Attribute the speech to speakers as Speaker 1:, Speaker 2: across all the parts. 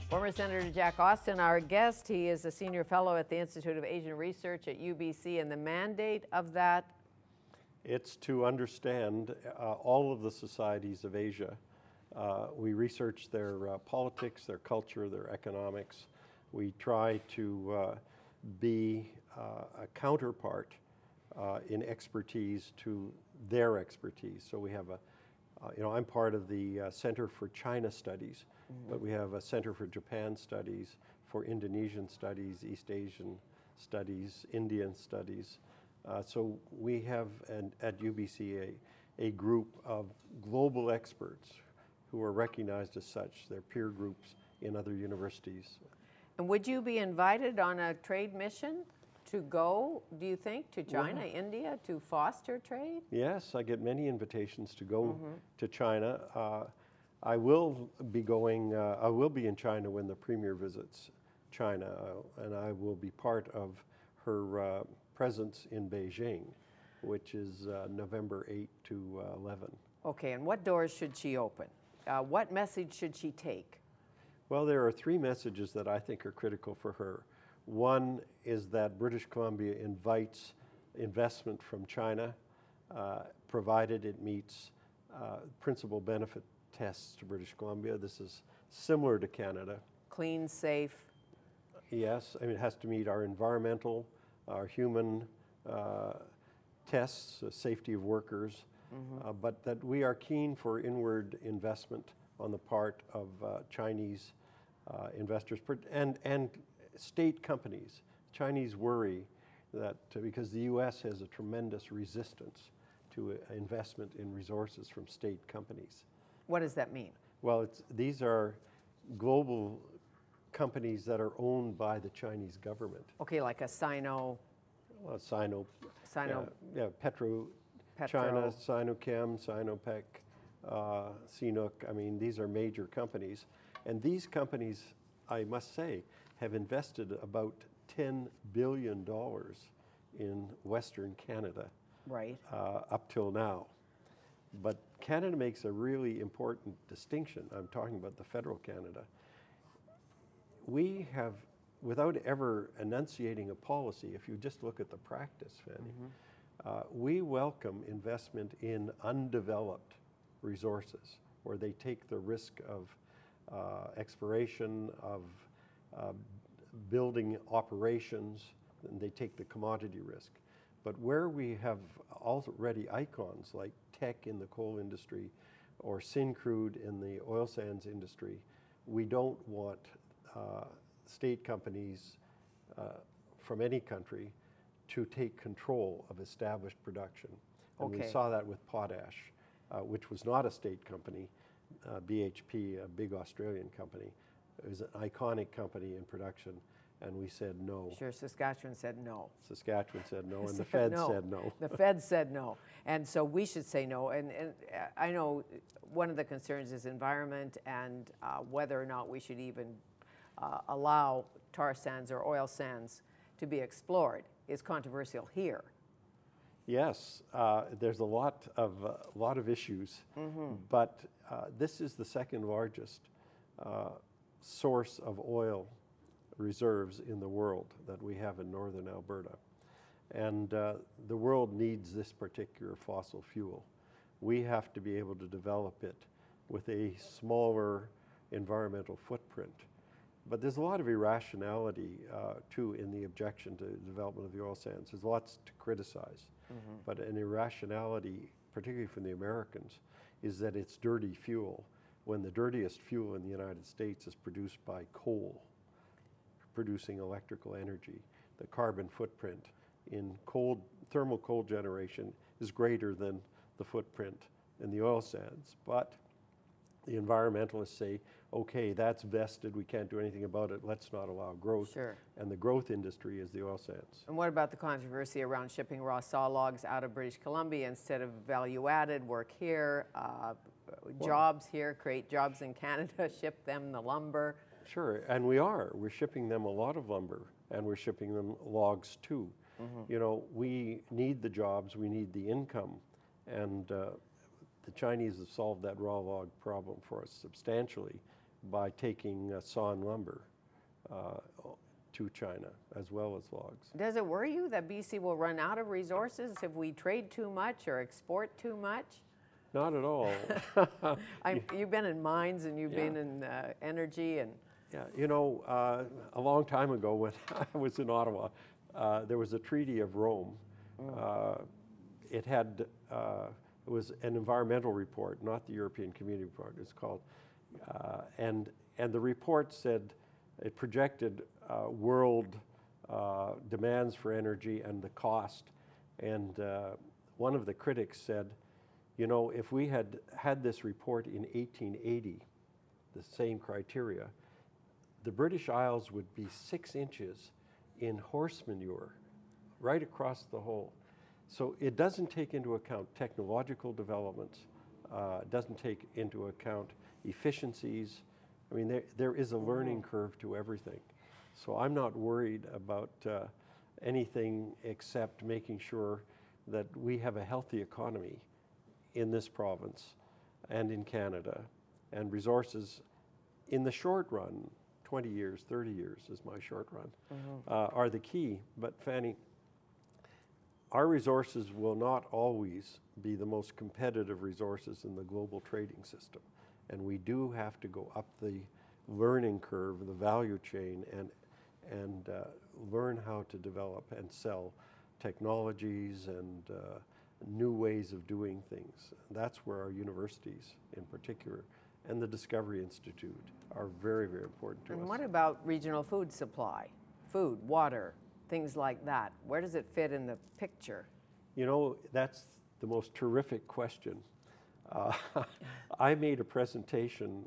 Speaker 1: Former Senator Jack Austin, our guest. He is a senior fellow at the Institute of Asian Research at UBC, and the mandate of that?
Speaker 2: It's to understand all of the societies of Asia. We research their politics, their culture, their economics. We try to be a counterpart in expertise to their expertise. So we have I'm part of the Center for China Studies, but we have a Center for Japan Studies, for Indonesian Studies, East Asian Studies, Indian Studies. So we have at UBC a group of global experts who are recognized as such. They're peer groups in other universities. And
Speaker 1: would you be invited on a trade mission to go, do you think, to China, India, to foster trade?
Speaker 2: Yes, I get many invitations to go to China. I will be going, I will be in China when the Premier visits China, and I will be part of her presence in Beijing, which is November 8 to 11.
Speaker 1: Okay, and what doors should she open? What message should she take?
Speaker 2: Well, there are three messages that I think are critical for her. One is that British Columbia invites investment from China, provided it meets principal benefit tests to British Columbia. This is similar to Canada.
Speaker 1: Clean, safe.
Speaker 2: Yes, I mean, it has to meet our environmental, our human tests, safety of workers, but that we are keen for inward investment on the part of Chinese investors and state companies. Chinese worry that because the U.S. has a tremendous resistance to investment in resources from state companies.
Speaker 1: What does that mean?
Speaker 2: Well, these are global companies that are owned by the Chinese government.
Speaker 1: Okay, like a Sino.
Speaker 2: Well, Sino. Petro. China, Sinochem, Sinopec, CNOOC. I mean, these are major companies. And these companies, I must say, have invested about $10 billion in Western Canada up till now. But Canada makes a really important distinction. I'm talking about the federal Canada. We have, without ever enunciating a policy, if you just look at the practice, Fanny, we welcome investment in undeveloped resources where they take the risk of exploration, of building operations, and they take the commodity risk. But where we have already icons like Teck in the coal industry or Syncrude in the oil sands industry, we don't want state companies from any country to take control of established production. And we saw that with potash, which was not a state company. BHP, a big Australian company, it was an iconic company in production, and we said no.
Speaker 1: Sure, Saskatchewan said no.
Speaker 2: Saskatchewan said no, and the Fed said no.
Speaker 1: The Fed said no, and so we should say no. And I know one of the concerns is environment and whether or not we should even allow tar sands or oil sands to be explored is controversial here.
Speaker 2: Yes, there's a lot of issues, but this is the second largest source of oil reserves in the world that we have in northern Alberta. And the world needs this particular fossil fuel. We have to be able to develop it with a smaller environmental footprint. But there's a lot of irrationality, too, in the objection to the development of the oil sands. There's lots to criticize. But an irrationality, particularly from the Americans, is that it's dirty fuel, when the dirtiest fuel in the United States is produced by coal, producing electrical energy. The carbon footprint in thermal coal generation is greater than the footprint in the oil sands. But the environmentalists say, okay, that's vested, we can't do anything about it, let's not allow growth.
Speaker 1: Sure.
Speaker 2: And the growth industry is the oil sands.
Speaker 1: And what about the controversy around shipping raw saw logs out of British Columbia instead of value-added, work here, jobs here, create jobs in Canada, ship them the lumber?
Speaker 2: Sure, and we're shipping them a lot of lumber, and we're shipping them logs too. You know, we need the jobs, we need the income, and the Chinese have solved that raw log problem for us substantially by taking sawn lumber to China as well as logs.
Speaker 1: Does it worry you that BC will run out of resources if we trade too much or export too much?
Speaker 2: Not at all.
Speaker 1: You've been in mines and you've been in energy and...
Speaker 2: Yeah, you know, a long time ago when I was in Ottawa, there was a Treaty of Rome. It was an environmental report, not the European Community Report, it's called. And the report said, it projected world demands for energy and the cost. And one of the critics said, you know, if we had had this report in 1880, the same criteria, the British Isles would be 6 inches in horse manure right across the whole. So it doesn't take into account technological developments, doesn't take into account efficiencies. I mean, there is a learning curve to everything. So I'm not worried about anything except making sure that we have a healthy economy in this province and in Canada, and resources in the short run, 20 years, 30 years is my short run, are the key. But Fanny, our resources will not always be the most competitive resources in the global trading system. And we do have to go up the learning curve, the value chain, and learn how to develop and sell technologies and new ways of doing things. That's where our universities in particular and the Discovery Institute are very, very important to us.
Speaker 1: And what about regional food supply? Food, water, things like that. Where does it fit in the picture?
Speaker 2: You know, that's the most terrific question. I made a presentation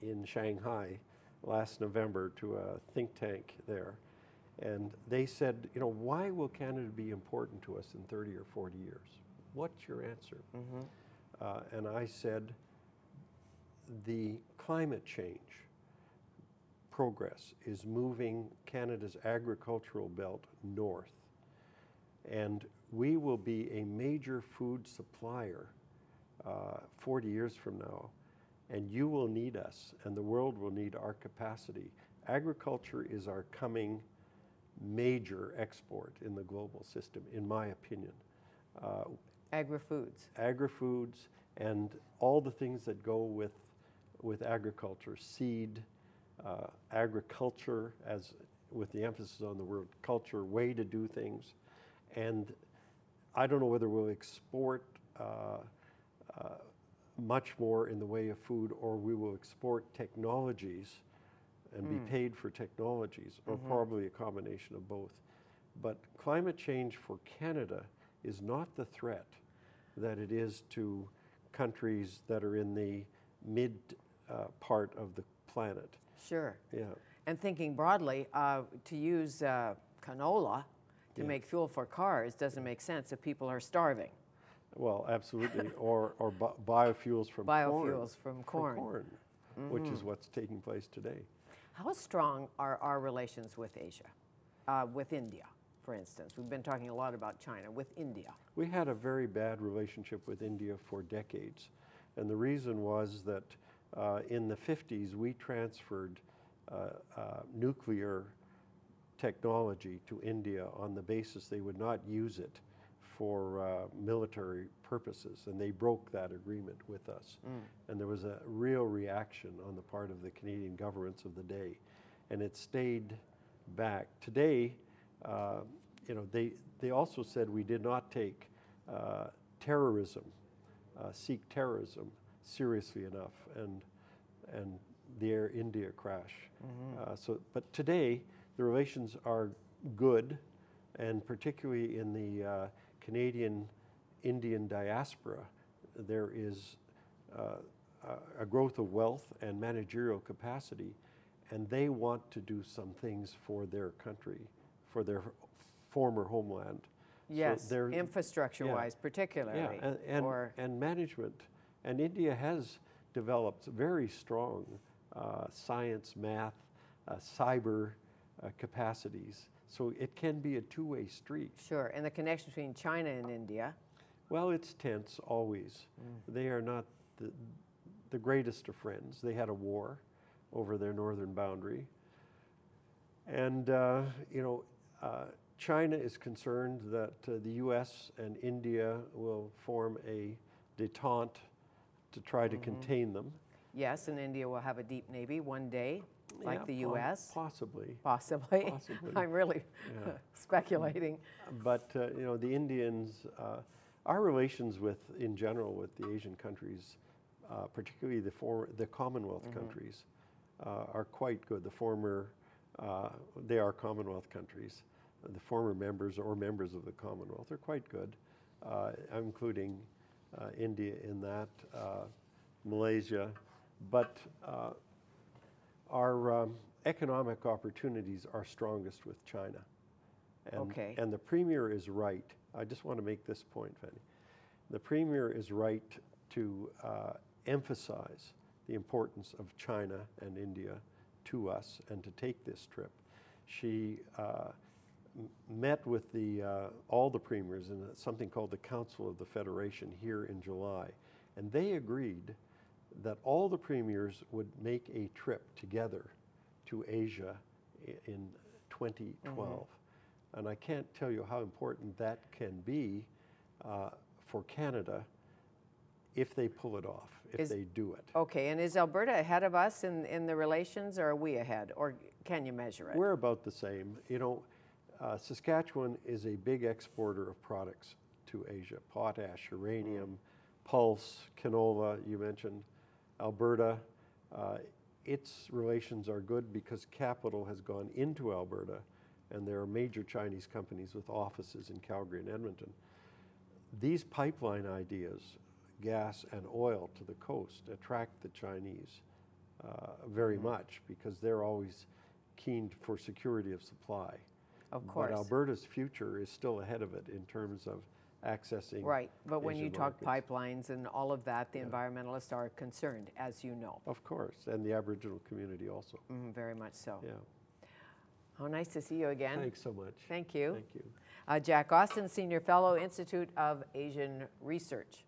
Speaker 2: in Shanghai last November to a think tank there, and they said, you know, why will Canada be important to us in 30 or 40 years? What's your answer? And I said, the climate change progress is moving Canada's agricultural belt north, and we will be a major food supplier 40 years from now, and you will need us, and the world will need our capacity. Agriculture is our coming major export in the global system, in my opinion.
Speaker 1: Agri-foods.
Speaker 2: Agri-foods and all the things that go with agriculture, seed, agriculture, as with the emphasis on the word culture, way to do things. And I don't know whether we'll export much more in the way of food, or we will export technologies and be paid for technologies, or probably a combination of both. But climate change for Canada is not the threat that it is to countries that are in the mid part of the planet.
Speaker 1: Sure.
Speaker 2: Yeah.
Speaker 1: And thinking broadly, to use canola to make fuel for cars doesn't make sense if people are starving.
Speaker 2: Well, absolutely, or biofuels from corn.
Speaker 1: Biofuels from corn.
Speaker 2: Which is what's taking place today.
Speaker 1: How strong are our relations with Asia, with India, for instance? We've been talking a lot about China, with India.
Speaker 2: We had a very bad relationship with India for decades. And the reason was that in the 50s, we transferred nuclear technology to India on the basis they would not use it for military purposes, and they broke that agreement with us. And there was a real reaction on the part of the Canadian governments of the day, and it stayed back. Today, you know, they also said we did not take terrorism, Sikh terrorism, seriously enough, and the Air India crash. But today, the relations are good, and particularly in the Canadian-Indian diaspora, there is a growth of wealth and managerial capacity, and they want to do some things for their country, for their former homeland.
Speaker 1: Yes,
Speaker 2: so
Speaker 1: infrastructure-wise particularly.
Speaker 2: Yeah, and management. And India has developed very strong science, math, cyber capacities. So it can be a two-way street.
Speaker 1: Sure, and the connection between China and India?
Speaker 2: Well, it's tense always. They are not the greatest of friends. They had a war over their northern boundary. And, China is concerned that the U.S. and India will form a détente to try to contain them.
Speaker 1: Yes, and India will have a deep navy one day, like the U.S.
Speaker 2: Possibly.
Speaker 1: Possibly. I'm really speculating.
Speaker 2: But, the Indians, our relations in general with the Asian countries, particularly the Commonwealth countries, are quite good. They are Commonwealth countries. The former members or members of the Commonwealth are quite good, including India in that, Malaysia. But our economic opportunities are strongest with China. And the Premier is right. I just want to make this point, Fanny. The Premier is right to emphasize the importance of China and India to us and to take this trip. She met with all the premiers in something called the Council of the Federation here in July, and they agreed that all the premiers would make a trip together to Asia in 2012. And I can't tell you how important that can be for Canada if they pull it off, if they do it.
Speaker 1: Okay, and is Alberta ahead of us in the relations, or are we ahead, or can you measure it?
Speaker 2: We're about the same. Saskatchewan is a big exporter of products to Asia: potash, uranium, pulse, canola, you mentioned. Alberta, its relations are good because capital has gone into Alberta, and there are major Chinese companies with offices in Calgary and Edmonton. These pipeline ideas, gas and oil to the coast, attract the Chinese very much because they're always keen for security of supply.
Speaker 1: Of course.
Speaker 2: But Alberta's future is still ahead of it in terms of accessing
Speaker 1: Right, but when
Speaker 2: Asian
Speaker 1: you talk
Speaker 2: markets.
Speaker 1: pipelines and all of that, the environmentalists are concerned, as you know.
Speaker 2: Of course, and the Aboriginal community also.
Speaker 1: Very much so.
Speaker 2: Yeah.
Speaker 1: Oh, nice to see you again.
Speaker 2: Thanks so much.
Speaker 1: Thank you.
Speaker 2: Thank you.
Speaker 1: Jack Austin, Senior Fellow, Institute of Asian Research.